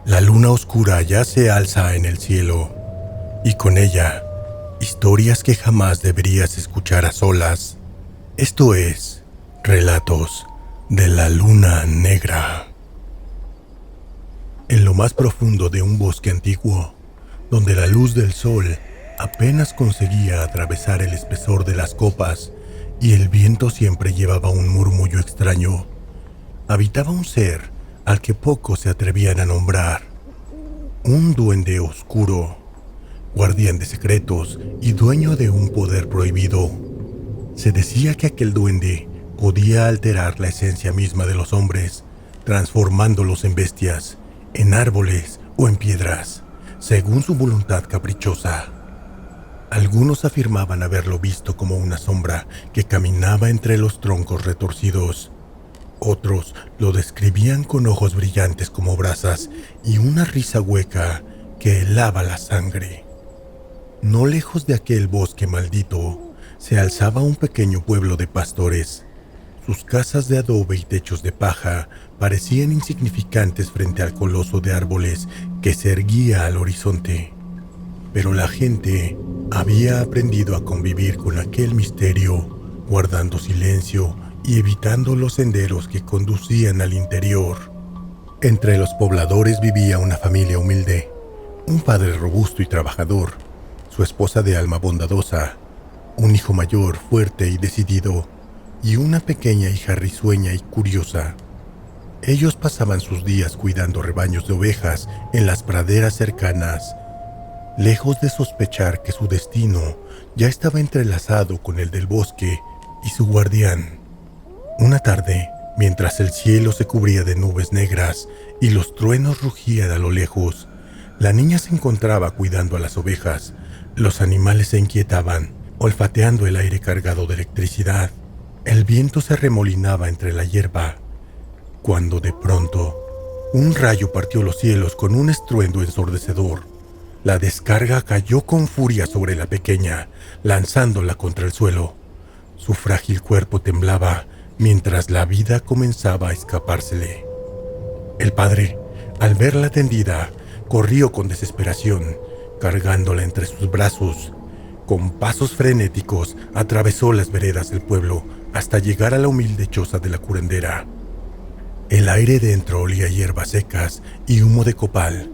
La luna oscura ya se alza en el cielo, y con ella, historias que jamás deberías escuchar a solas. Esto es, Relatos de la Luna Negra. En lo más profundo de un bosque antiguo, donde la luz del sol apenas conseguía atravesar el espesor de las copas y el viento siempre llevaba un murmullo extraño, habitaba un ser al que pocos se atrevían a nombrar. Un duende oscuro, guardián de secretos y dueño de un poder prohibido. Se decía que aquel duende podía alterar la esencia misma de los hombres, transformándolos en bestias, en árboles o en piedras, según su voluntad caprichosa. Algunos afirmaban haberlo visto como una sombra que caminaba entre los troncos retorcidos. Otros lo describían con ojos brillantes como brasas y una risa hueca que helaba la sangre. No lejos de aquel bosque maldito se alzaba un pequeño pueblo de pastores. Sus casas de adobe y techos de paja parecían insignificantes frente al coloso de árboles que se erguía al horizonte. Pero la gente había aprendido a convivir con aquel misterio, guardando silencio y evitando los senderos que conducían al interior. Entre los pobladores vivía una familia humilde, un padre robusto y trabajador, su esposa de alma bondadosa, un hijo mayor fuerte y decidido, y una pequeña hija risueña y curiosa. Ellos pasaban sus días cuidando rebaños de ovejas en las praderas cercanas, lejos de sospechar que su destino ya estaba entrelazado con el del bosque y su guardián. Una tarde, mientras el cielo se cubría de nubes negras y los truenos rugían a lo lejos, la niña se encontraba cuidando a las ovejas. Los animales se inquietaban, olfateando el aire cargado de electricidad. El viento se remolinaba entre la hierba, cuando de pronto, un rayo partió los cielos con un estruendo ensordecedor. La descarga cayó con furia sobre la pequeña, lanzándola contra el suelo. Su frágil cuerpo temblaba, mientras la vida comenzaba a escapársele. El padre, al verla tendida, corrió con desesperación, cargándola entre sus brazos. Con pasos frenéticos, atravesó las veredas del pueblo hasta llegar a la humilde choza de la curandera. El aire dentro olía a hierbas secas y humo de copal.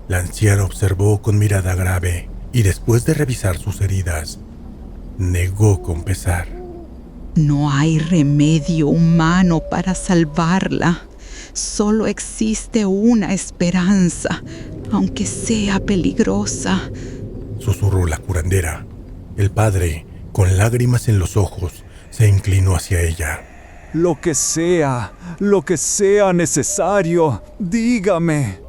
La anciana observó con mirada grave y después de revisar sus heridas, negó con pesar. No hay remedio humano para salvarla. Solo existe una esperanza, aunque sea peligrosa, susurró la curandera. El padre, con lágrimas en los ojos, se inclinó hacia ella. Lo que sea necesario, dígame.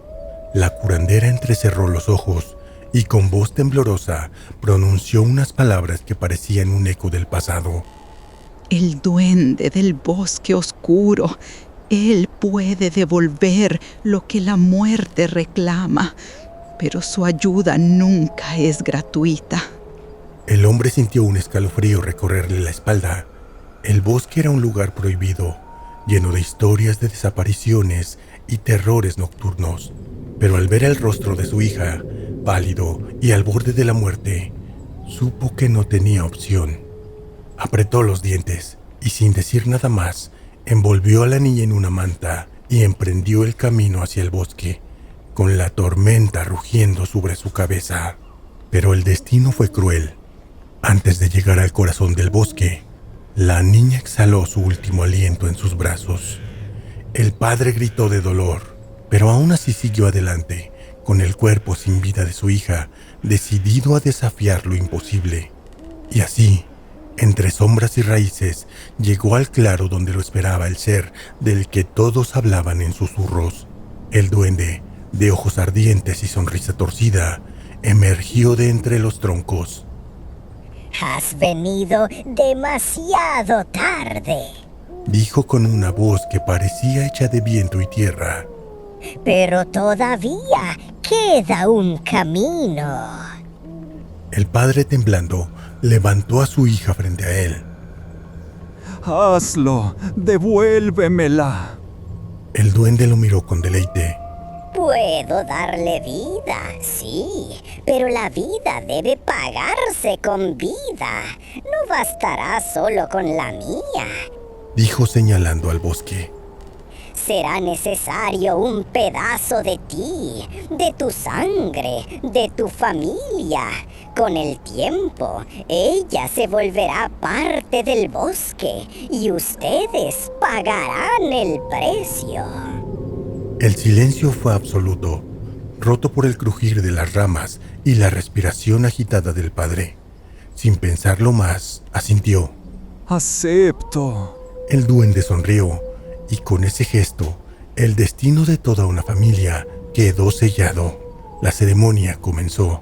La curandera entrecerró los ojos y con voz temblorosa pronunció unas palabras que parecían un eco del pasado. El duende del bosque oscuro, él puede devolver lo que la muerte reclama, pero su ayuda nunca es gratuita. El hombre sintió un escalofrío recorrerle la espalda. El bosque era un lugar prohibido, lleno de historias de desapariciones y terrores nocturnos. Pero al ver el rostro de su hija, pálido y al borde de la muerte, supo que no tenía opción. Apretó los dientes y sin decir nada más, envolvió a la niña en una manta y emprendió el camino hacia el bosque, con la tormenta rugiendo sobre su cabeza. Pero el destino fue cruel. Antes de llegar al corazón del bosque, la niña exhaló su último aliento en sus brazos. El padre gritó de dolor, pero aún así siguió adelante, con el cuerpo sin vida de su hija, decidido a desafiar lo imposible. Y así, entre sombras y raíces, llegó al claro donde lo esperaba el ser del que todos hablaban en susurros. El duende, de ojos ardientes y sonrisa torcida, emergió de entre los troncos. Has venido demasiado tarde, dijo con una voz que parecía hecha de viento y tierra. Pero todavía queda un camino. El padre, temblando, levantó a su hija frente a él. Hazlo, devuélvemela. El duende lo miró con deleite. Puedo darle vida, sí, pero la vida debe pagarse con vida. No bastará solo con la mía. dijo señalando al bosque. Será necesario un pedazo de ti, de tu sangre, de tu familia. Con el tiempo, ella se volverá parte del bosque y ustedes pagarán el precio. El silencio fue absoluto, roto por el crujir de las ramas y la respiración agitada del padre. Sin pensarlo más, asintió. Acepto. El duende sonrió, y con ese gesto, el destino de toda una familia quedó sellado. La ceremonia comenzó.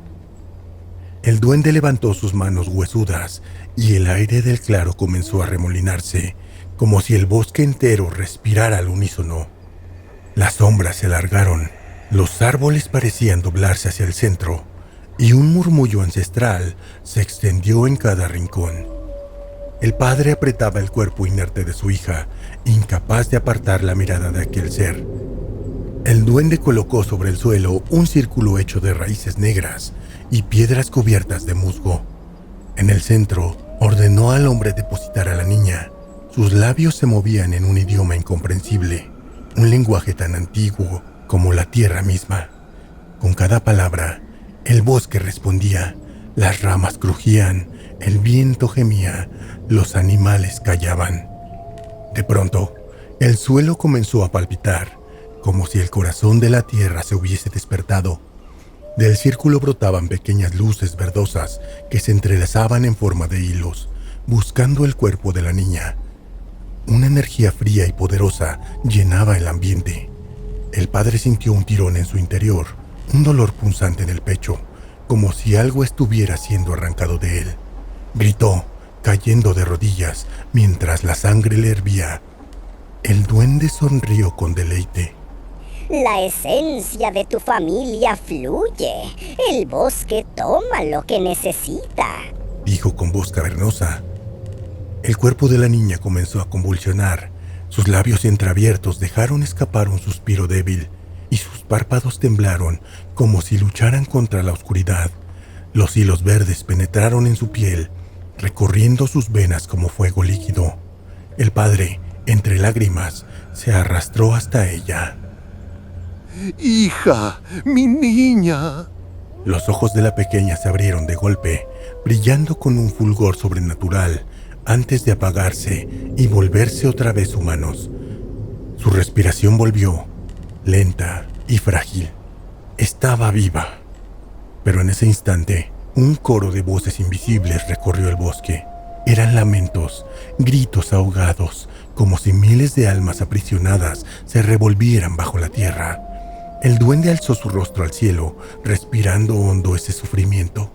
El duende levantó sus manos huesudas y el aire del claro comenzó a remolinarse, como si el bosque entero respirara al unísono. Las sombras se alargaron, los árboles parecían doblarse hacia el centro, y un murmullo ancestral se extendió en cada rincón. El padre apretaba el cuerpo inerte de su hija, incapaz de apartar la mirada de aquel ser. El duende colocó sobre el suelo un círculo hecho de raíces negras y piedras cubiertas de musgo. En el centro, ordenó al hombre depositar a la niña. Sus labios se movían en un idioma incomprensible, un lenguaje tan antiguo como la tierra misma. Con cada palabra, el bosque respondía, las ramas crujían, el viento gemía, los animales callaban. De pronto, el suelo comenzó a palpitar, como si el corazón de la tierra se hubiese despertado. Del círculo brotaban pequeñas luces verdosas que se entrelazaban en forma de hilos, buscando el cuerpo de la niña. Una energía fría y poderosa llenaba el ambiente. El padre sintió un tirón en su interior, un dolor punzante en el pecho, como si algo estuviera siendo arrancado de él. Gritó, cayendo de rodillas, mientras la sangre le hervía. El duende sonrió con deleite. La esencia de tu familia fluye. El bosque toma lo que necesita, dijo con voz cavernosa. El cuerpo de la niña comenzó a convulsionar. Sus labios entreabiertos dejaron escapar un suspiro débil y sus párpados temblaron como si lucharan contra la oscuridad. Los hilos verdes penetraron en su piel, recorriendo sus venas como fuego líquido. El padre, entre lágrimas, se arrastró hasta ella. ¡Hija! ¡Mi niña! Los ojos de la pequeña se abrieron de golpe, brillando con un fulgor sobrenatural, antes de apagarse y volverse otra vez humanos. Su respiración volvió, lenta y frágil. Estaba viva. Pero en ese instante, un coro de voces invisibles recorrió el bosque. Eran lamentos, gritos ahogados, como si miles de almas aprisionadas se revolvieran bajo la tierra. El duende alzó su rostro al cielo, respirando hondo ese sufrimiento.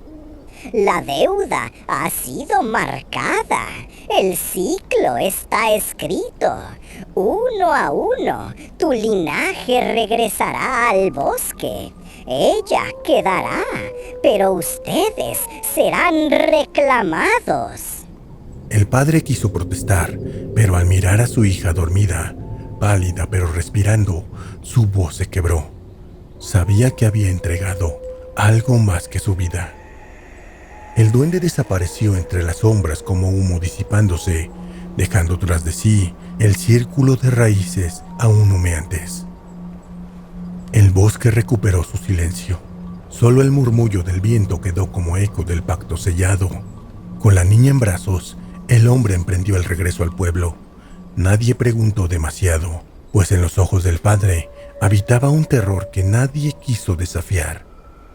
La deuda ha sido marcada. El ciclo está escrito. Uno a uno, tu linaje regresará al bosque. Ella quedará, pero ustedes serán reclamados. El padre quiso protestar, pero al mirar a su hija dormida, pálida pero respirando, su voz se quebró. Sabía que había entregado algo más que su vida. El duende desapareció entre las sombras como humo disipándose, dejando tras de sí el círculo de raíces aún humeantes. El bosque recuperó su silencio. Solo el murmullo del viento quedó como eco del pacto sellado. Con la niña en brazos, el hombre emprendió el regreso al pueblo. Nadie preguntó demasiado, pues en los ojos del padre habitaba un terror que nadie quiso desafiar.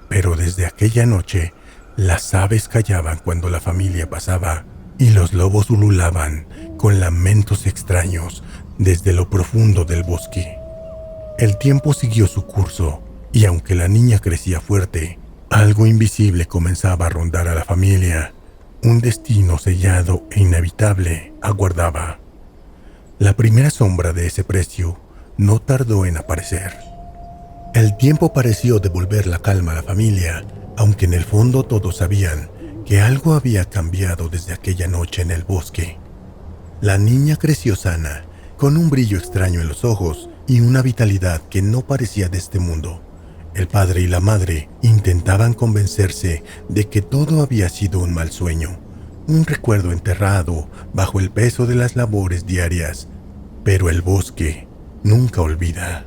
Pero desde aquella noche, las aves callaban cuando la familia pasaba y los lobos ululaban con lamentos extraños desde lo profundo del bosque. El tiempo siguió su curso y aunque la niña crecía fuerte, algo invisible comenzaba a rondar a la familia. Un destino sellado e inevitable aguardaba. La primera sombra de ese precio no tardó en aparecer. El tiempo pareció devolver la calma a la familia, aunque en el fondo todos sabían que algo había cambiado desde aquella noche en el bosque. La niña creció sana, con un brillo extraño en los ojos y una vitalidad que no parecía de este mundo. El padre y la madre intentaban convencerse de que todo había sido un mal sueño, un recuerdo enterrado bajo el peso de las labores diarias, pero el bosque nunca olvida.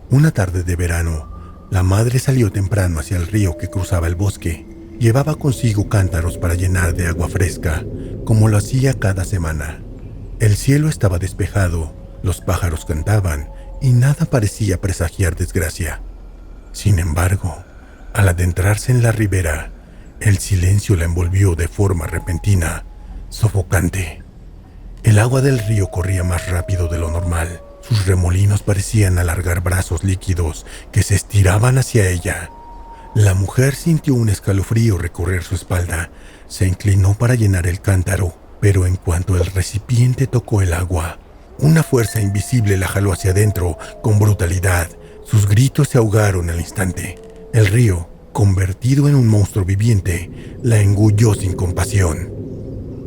Una tarde de verano, la madre salió temprano hacia el río que cruzaba el bosque. Llevaba consigo cántaros para llenar de agua fresca, como lo hacía cada semana. El cielo estaba despejado, los pájaros cantaban y nada parecía presagiar desgracia. Sin embargo, al adentrarse en la ribera, el silencio la envolvió de forma repentina, sofocante. El agua del río corría más rápido de lo normal. Sus remolinos parecían alargar brazos líquidos que se estiraban hacia ella. La mujer sintió un escalofrío recorrer su espalda. Se inclinó para llenar el cántaro, pero en cuanto el recipiente tocó el agua, una fuerza invisible la jaló hacia adentro con brutalidad. Sus gritos se ahogaron al instante. El río, convertido en un monstruo viviente, la engulló sin compasión.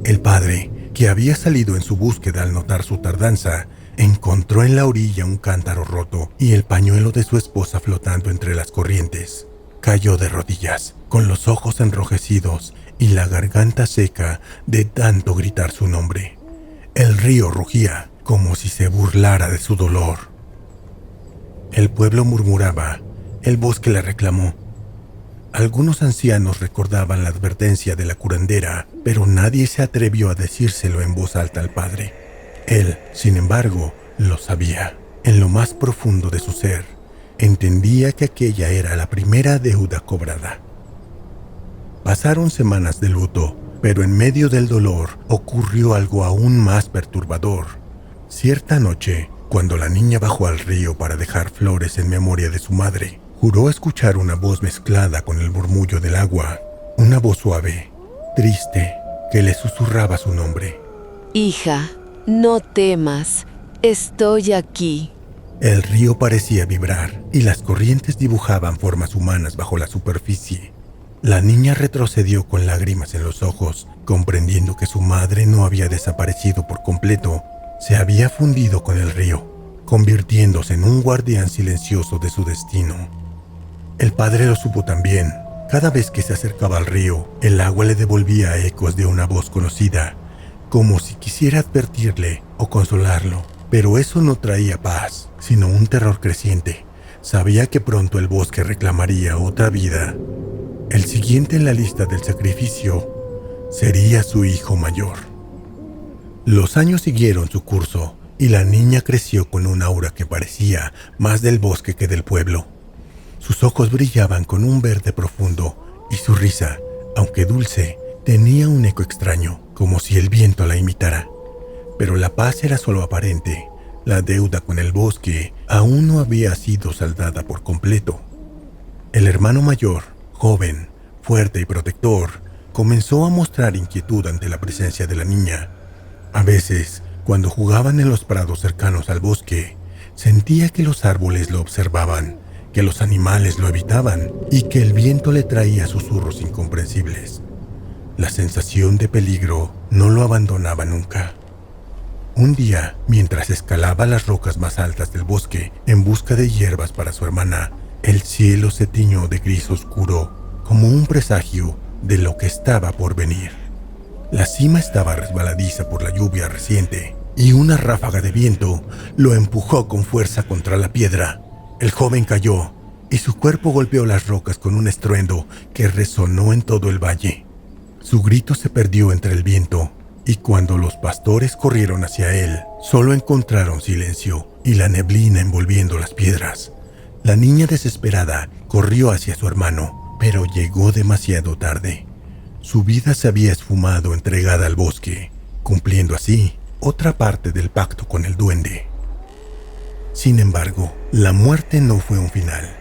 El padre, que había salido en su búsqueda al notar su tardanza, encontró en la orilla un cántaro roto y el pañuelo de su esposa flotando entre las corrientes. Cayó de rodillas, con los ojos enrojecidos y la garganta seca de tanto gritar su nombre. El río rugía como si se burlara de su dolor. El pueblo murmuraba, el bosque la reclamó. Algunos ancianos recordaban la advertencia de la curandera, pero nadie se atrevió a decírselo en voz alta al padre. Él, sin embargo, lo sabía. En lo más profundo de su ser, entendía que aquella era la primera deuda cobrada. Pasaron semanas de luto, pero en medio del dolor ocurrió algo aún más perturbador. Cierta noche, cuando la niña bajó al río para dejar flores en memoria de su madre, juró escuchar una voz mezclada con el murmullo del agua, una voz suave, triste, que le susurraba su nombre. Hija, no temas, estoy aquí. El río parecía vibrar y las corrientes dibujaban formas humanas bajo la superficie. La niña retrocedió con lágrimas en los ojos, comprendiendo que su madre no había desaparecido por completo. Se había fundido con el río, convirtiéndose en un guardián silencioso de su destino. El padre lo supo también. Cada vez que se acercaba al río, el agua le devolvía ecos de una voz conocida, como si quisiera advertirle o consolarlo. Pero eso no traía paz, sino un terror creciente. Sabía que pronto el bosque reclamaría otra vida. El siguiente en la lista del sacrificio sería su hijo mayor. Los años siguieron su curso y la niña creció con un aura que parecía más del bosque que del pueblo. Sus ojos brillaban con un verde profundo y su risa, aunque dulce, tenía un eco extraño, como si el viento la imitara. Pero la paz era solo aparente. La deuda con el bosque aún no había sido saldada por completo. El hermano mayor, joven, fuerte y protector, comenzó a mostrar inquietud ante la presencia de la niña. A veces, cuando jugaban en los prados cercanos al bosque, sentía que los árboles lo observaban, que los animales lo evitaban y que el viento le traía susurros incomprensibles. La sensación de peligro no lo abandonaba nunca. Un día, mientras escalaba las rocas más altas del bosque en busca de hierbas para su hermana, el cielo se tiñó de gris oscuro, como un presagio de lo que estaba por venir. La cima estaba resbaladiza por la lluvia reciente y una ráfaga de viento lo empujó con fuerza contra la piedra. El joven cayó y su cuerpo golpeó las rocas con un estruendo que resonó en todo el valle. Su grito se perdió entre el viento y cuando los pastores corrieron hacia él, solo encontraron silencio y la neblina envolviendo las piedras. La niña desesperada corrió hacia su hermano, pero llegó demasiado tarde. Su vida se había esfumado entregada al bosque, cumpliendo así otra parte del pacto con el duende. Sin embargo, la muerte no fue un final.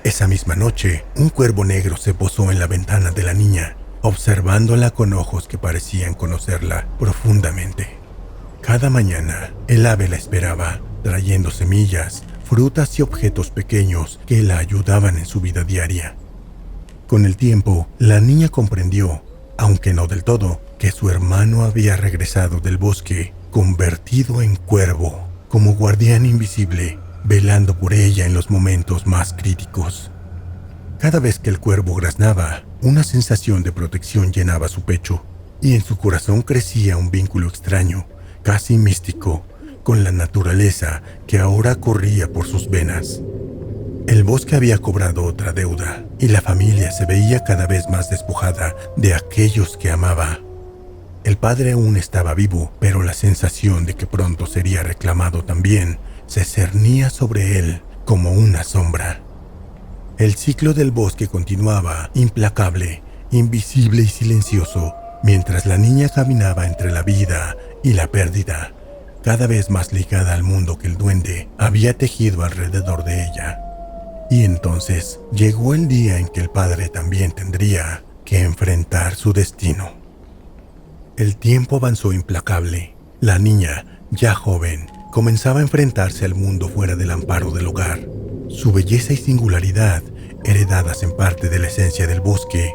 Esa misma noche, un cuervo negro se posó en la ventana de la niña, observándola con ojos que parecían conocerla profundamente. Cada mañana, el ave la esperaba, trayendo semillas, frutas y objetos pequeños que la ayudaban en su vida diaria. Con el tiempo, la niña comprendió, aunque no del todo, que su hermano había regresado del bosque, convertido en cuervo, como guardián invisible, velando por ella en los momentos más críticos. Cada vez que el cuervo graznaba, una sensación de protección llenaba su pecho, y en su corazón crecía un vínculo extraño, casi místico, con la naturaleza que ahora corría por sus venas. El bosque había cobrado otra deuda, y la familia se veía cada vez más despojada de aquellos que amaba. El padre aún estaba vivo, pero la sensación de que pronto sería reclamado también se cernía sobre él como una sombra. El ciclo del bosque continuaba, implacable, invisible y silencioso, mientras la niña caminaba entre la vida y la pérdida, cada vez más ligada al mundo que el duende había tejido alrededor de ella. Y entonces llegó el día en que el padre también tendría que enfrentar su destino. El tiempo avanzó implacable. La niña, ya joven, comenzaba a enfrentarse al mundo fuera del amparo del hogar. Su belleza y singularidad, heredadas en parte de la esencia del bosque,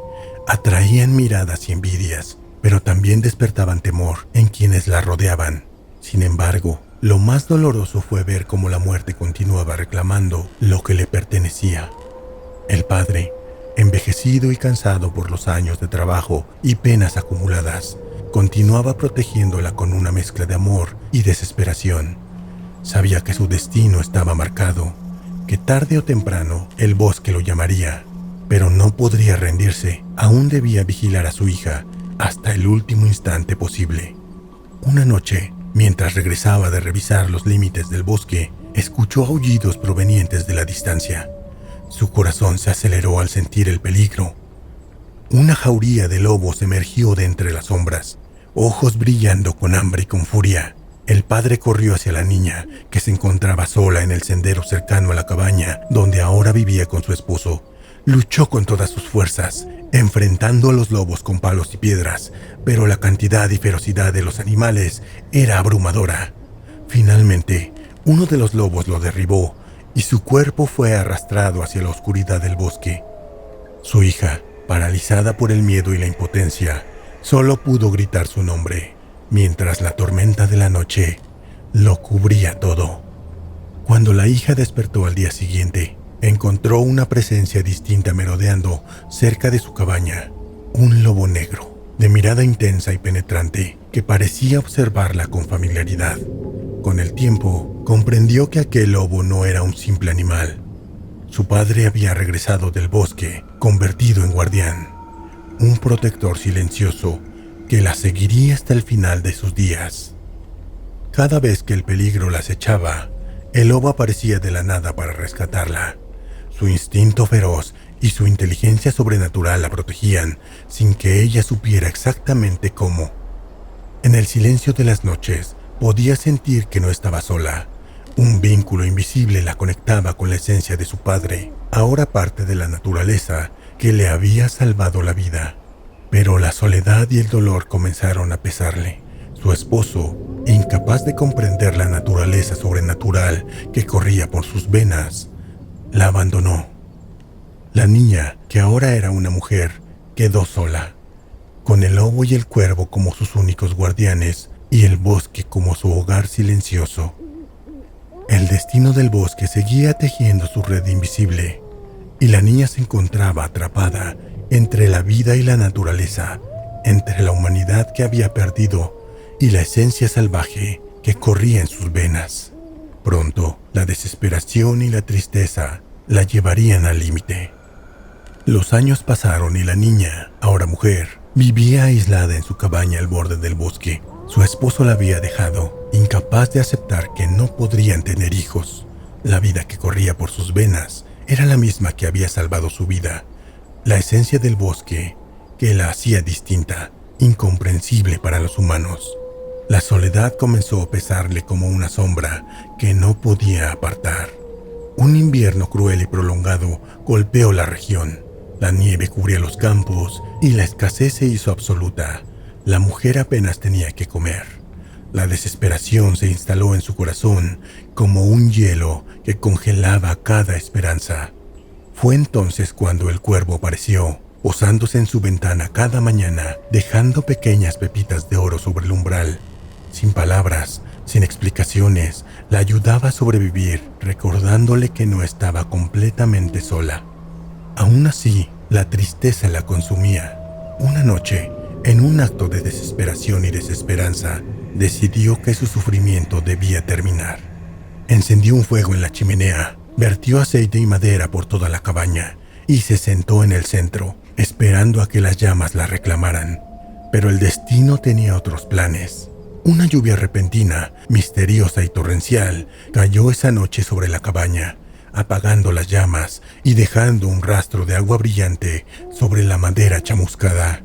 atraían miradas y envidias, pero también despertaban temor en quienes la rodeaban. Sin embargo, lo más doloroso fue ver cómo la muerte continuaba reclamando lo que le pertenecía. El padre, envejecido y cansado por los años de trabajo y penas acumuladas, continuaba protegiéndola con una mezcla de amor y desesperación. Sabía que su destino estaba marcado, que tarde o temprano el bosque lo llamaría, pero no podría rendirse. Aún debía vigilar a su hija hasta el último instante posible. Una noche, mientras regresaba de revisar los límites del bosque, escuchó aullidos provenientes de la distancia. Su corazón se aceleró al sentir el peligro. Una jauría de lobos emergió de entre las sombras, ojos brillando con hambre y con furia. El padre corrió hacia la niña, que se encontraba sola en el sendero cercano a la cabaña donde ahora vivía con su esposo. Luchó con todas sus fuerzas, enfrentando a los lobos con palos y piedras, pero la cantidad y ferocidad de los animales era abrumadora. Finalmente, uno de los lobos lo derribó y su cuerpo fue arrastrado hacia la oscuridad del bosque. Su hija, paralizada por el miedo y la impotencia, solo pudo gritar su nombre, mientras la tormenta de la noche lo cubría todo. Cuando la hija despertó al día siguiente, encontró una presencia distinta merodeando cerca de su cabaña, un lobo negro, de mirada intensa y penetrante, que parecía observarla con familiaridad. Con el tiempo, comprendió que aquel lobo no era un simple animal. Su padre había regresado del bosque, convertido en guardián, un protector silencioso que la seguiría hasta el final de sus días. Cada vez que el peligro la acechaba, el lobo aparecía de la nada para rescatarla. Su instinto feroz y su inteligencia sobrenatural la protegían sin que ella supiera exactamente cómo. En el silencio de las noches, podía sentir que no estaba sola. Un vínculo invisible la conectaba con la esencia de su padre, ahora parte de la naturaleza que le había salvado la vida. Pero la soledad y el dolor comenzaron a pesarle. Su esposo, incapaz de comprender la naturaleza sobrenatural que corría por sus venas, la abandonó. La niña, que ahora era una mujer, quedó sola, con el lobo y el cuervo como sus únicos guardianes y el bosque como su hogar silencioso. El destino del bosque seguía tejiendo su red invisible, y la niña se encontraba atrapada entre la vida y la naturaleza, entre la humanidad que había perdido y la esencia salvaje que corría en sus venas. Pronto, la desesperación y la tristeza la llevarían al límite. Los años pasaron y la niña, ahora mujer, vivía aislada en su cabaña al borde del bosque. Su esposo la había dejado, incapaz de aceptar que no podrían tener hijos. La vida que corría por sus venas era la misma que había salvado su vida. La esencia del bosque que la hacía distinta, incomprensible para los humanos. La soledad comenzó a pesarle como una sombra que no podía apartar. Un invierno cruel y prolongado golpeó la región. La nieve cubría los campos y la escasez se hizo absoluta. La mujer apenas tenía que comer. La desesperación se instaló en su corazón como un hielo que congelaba cada esperanza. Fue entonces cuando el cuervo apareció, posándose en su ventana cada mañana, dejando pequeñas pepitas de oro sobre el umbral. Sin palabras, sin explicaciones, la ayudaba a sobrevivir, recordándole que no estaba completamente sola. Aún así, la tristeza la consumía. Una noche, en un acto de desesperación y desesperanza, decidió que su sufrimiento debía terminar. Encendió un fuego en la chimenea, vertió aceite y madera por toda la cabaña y se sentó en el centro, esperando a que las llamas la reclamaran. Pero el destino tenía otros planes. Una lluvia repentina, misteriosa y torrencial cayó esa noche sobre la cabaña, apagando las llamas y dejando un rastro de agua brillante sobre la madera chamuscada.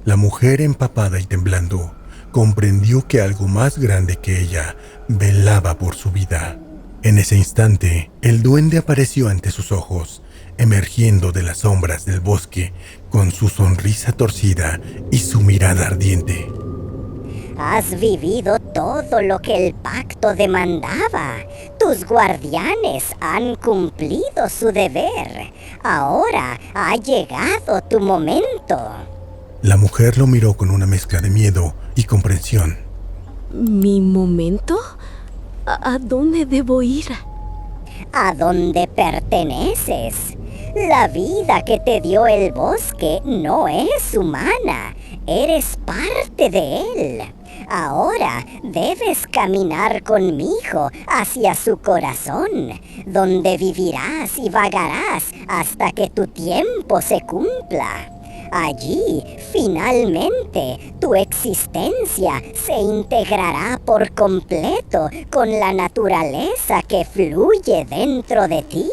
La mujer, empapada y temblando, comprendió que algo más grande que ella velaba por su vida. En ese instante, el duende apareció ante sus ojos, emergiendo de las sombras del bosque con su sonrisa torcida y su mirada ardiente. Has vivido todo lo que el pacto demandaba. Tus guardianes han cumplido su deber. Ahora ha llegado tu momento. La mujer lo miró con una mezcla de miedo y comprensión. ¿Mi momento? ¿A dónde debo ir? ¿A dónde perteneces? La vida que te dio el bosque no es humana. Eres parte de él. Ahora debes caminar conmigo hacia su corazón, donde vivirás y vagarás hasta que tu tiempo se cumpla. Allí, finalmente, tu existencia se integrará por completo con la naturaleza que fluye dentro de ti.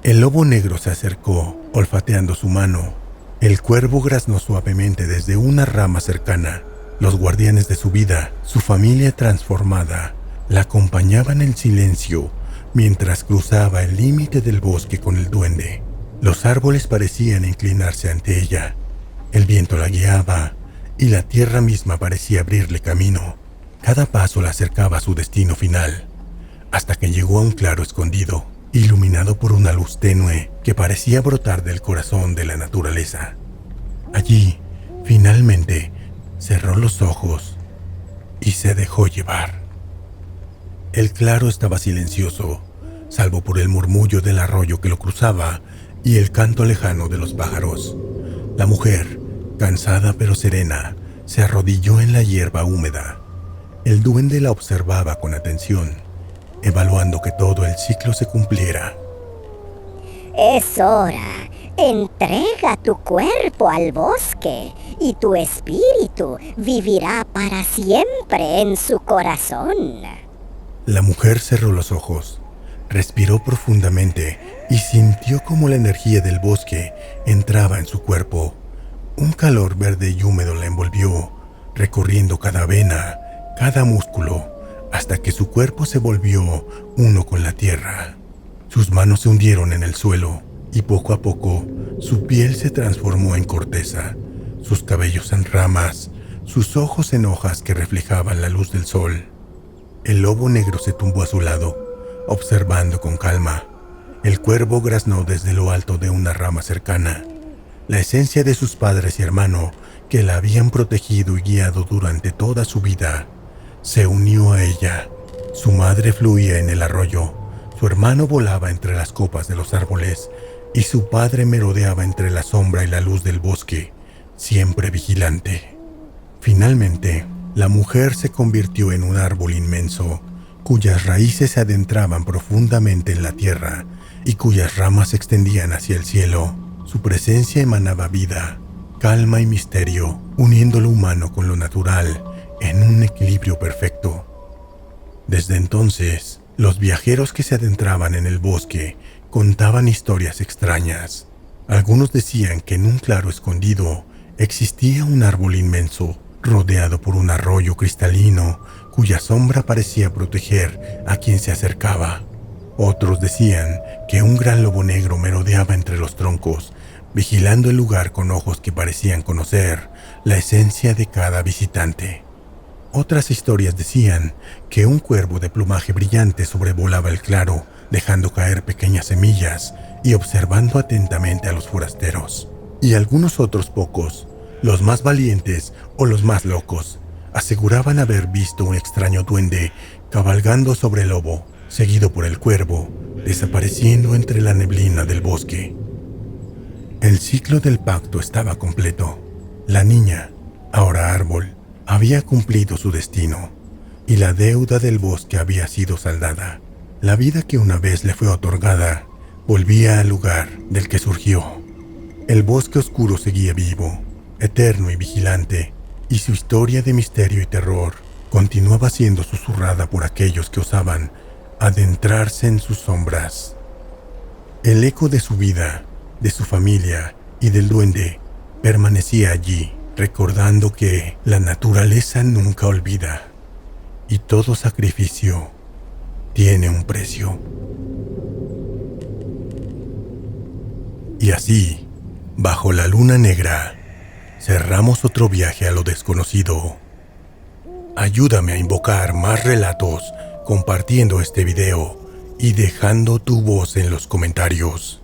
El lobo negro se acercó, olfateando su mano. El cuervo graznó suavemente desde una rama cercana. Los guardianes de su vida, su familia transformada, la acompañaban en silencio mientras cruzaba el límite del bosque con el duende. Los árboles parecían inclinarse ante ella. El viento la guiaba y la tierra misma parecía abrirle camino. Cada paso la acercaba a su destino final, hasta que llegó a un claro escondido, iluminado por una luz tenue que parecía brotar del corazón de la naturaleza. Allí, finalmente, cerró los ojos y se dejó llevar. El claro estaba silencioso, salvo por el murmullo del arroyo que lo cruzaba y el canto lejano de los pájaros. La mujer, cansada pero serena, se arrodilló en la hierba húmeda. El duende la observaba con atención, evaluando que todo el ciclo se cumpliera. Es hora. Entrega tu cuerpo al bosque y tu espíritu vivirá para siempre en su corazón. La mujer cerró los ojos, respiró profundamente y sintió como la energía del bosque entraba en su cuerpo. Un calor verde y húmedo la envolvió, recorriendo cada vena, cada músculo, hasta que su cuerpo se volvió uno con la tierra. Sus manos se hundieron en el suelo y poco a poco su piel se transformó en corteza, sus cabellos en ramas, sus ojos en hojas que reflejaban la luz del sol. El lobo negro se tumbó a su lado, observando con calma. El cuervo graznó desde lo alto de una rama cercana. La esencia de sus padres y hermano, que la habían protegido y guiado durante toda su vida, se unió a ella. Su madre fluía en el arroyo, su hermano volaba entre las copas de los árboles y su padre merodeaba entre la sombra y la luz del bosque, siempre vigilante. Finalmente, la mujer se convirtió en un árbol inmenso, cuyas raíces se adentraban profundamente en la tierra y cuyas ramas se extendían hacia el cielo. Su presencia emanaba vida, calma y misterio, uniendo lo humano con lo natural en un equilibrio perfecto. Desde entonces, los viajeros que se adentraban en el bosque contaban historias extrañas. Algunos decían que en un claro escondido existía un árbol inmenso, rodeado por un arroyo cristalino, cuya sombra parecía proteger a quien se acercaba. Otros decían que un gran lobo negro merodeaba entre los troncos, vigilando el lugar con ojos que parecían conocer la esencia de cada visitante. Otras historias decían que un cuervo de plumaje brillante sobrevolaba el claro, dejando caer pequeñas semillas y observando atentamente a los forasteros. Y algunos otros pocos, los más valientes o los más locos, aseguraban haber visto un extraño duende cabalgando sobre el lobo, seguido por el cuervo, desapareciendo entre la neblina del bosque. El ciclo del pacto estaba completo. La niña, ahora árbol, había cumplido su destino y la deuda del bosque había sido saldada. La vida que una vez le fue otorgada volvía al lugar del que surgió. El bosque oscuro seguía vivo, eterno y vigilante, y su historia de misterio y terror continuaba siendo susurrada por aquellos que osaban adentrarse en sus sombras. El eco de su vida, de su familia y del duende permanecía allí, recordando que la naturaleza nunca olvida y todo sacrificio tiene un precio. Y así, bajo la luna negra, cerramos otro viaje a lo desconocido. Ayúdame a invocar más relatos compartiendo este video y dejando tu voz en los comentarios.